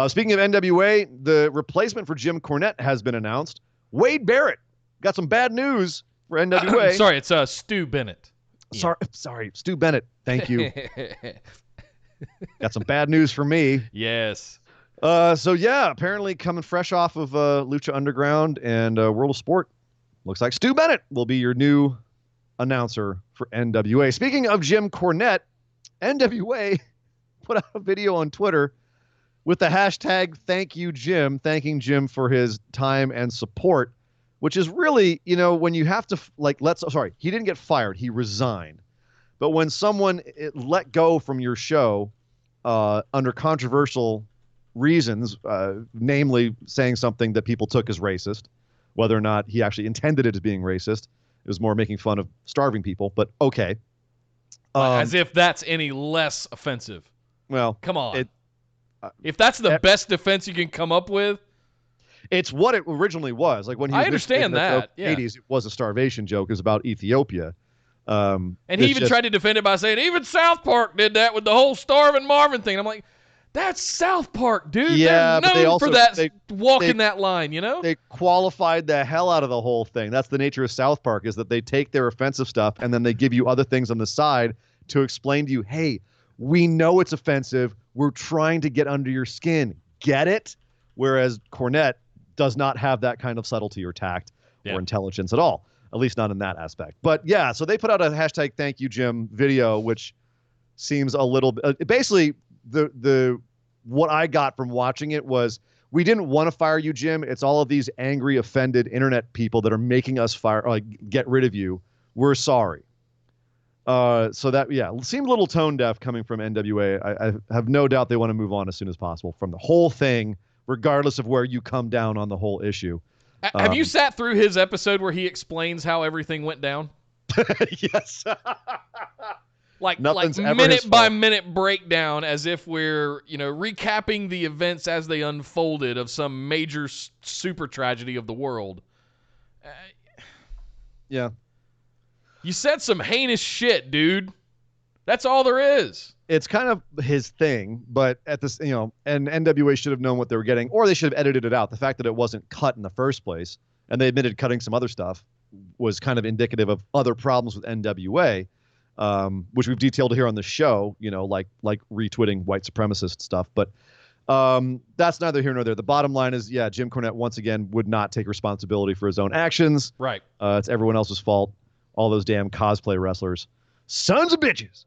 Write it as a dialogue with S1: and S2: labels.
S1: Speaking of NWA, the replacement for Jim Cornette has been announced. Wade Barrett. Got some bad news for NWA.
S2: Sorry, it's Stu Bennett.
S1: Sorry, Stu Bennett. Thank you. Got some bad news for me.
S2: Yes.
S1: So yeah, apparently coming fresh off of Lucha Underground and World of Sport, looks like Stu Bennett will be your new announcer for NWA. Speaking of Jim Cornette, NWA put out a video on Twitter with the hashtag Thank You Jim, thanking Jim for his time and support, which is really, when you have to, he didn't get fired, he resigned. But when someone let go from your show under controversial reasons, namely saying something that people took as racist, whether or not he actually intended it as being racist, it was more making fun of starving people, but okay.
S2: As if that's any less offensive.
S1: Well,
S2: come on. If that's the best defense you can come up with.
S1: It's what it originally was. Like when he was
S2: I understand that.
S1: In the 80s, it was a starvation joke. It was about Ethiopia.
S2: And he even tried to defend it by saying, even South Park did that with the whole Starving Marvin thing. I'm like, that's South Park, dude.
S1: Yeah,
S2: they're known for that, walking that line, They
S1: qualified the hell out of the whole thing. That's the nature of South Park, is that they take their offensive stuff and then they give you other things on the side to explain to you, hey, we know it's offensive. We're trying to get under your skin. Get it? Whereas Cornette does not have that kind of subtlety or tact or intelligence at all, at least not in that aspect. But yeah, so they put out a hashtag Thank You Jim video, which seems a little bit basically the what I got from watching it was, we didn't want to fire you, Jim. It's all of these angry, offended internet people that are making us get rid of you. We're sorry. So that, seemed a little tone deaf coming from NWA. I have no doubt they want to move on as soon as possible from the whole thing, regardless of where you come down on the whole issue.
S2: Have you sat through his episode where he explains how everything went down?
S1: Yes.
S2: like minute by minute breakdown, as if we're, recapping the events as they unfolded of some major super tragedy of the world.
S1: Yeah.
S2: You said some heinous shit, dude. That's all there is.
S1: It's kind of his thing, but at this, and NWA should have known what they were getting, or they should have edited it out. The fact that it wasn't cut in the first place, and they admitted cutting some other stuff, was kind of indicative of other problems with NWA, which we've detailed here on the show, like retweeting white supremacist stuff. But that's neither here nor there. The bottom line is, Jim Cornette once again would not take responsibility for his own actions.
S2: Right.
S1: It's everyone else's fault. All those damn cosplay wrestlers. Sons of bitches.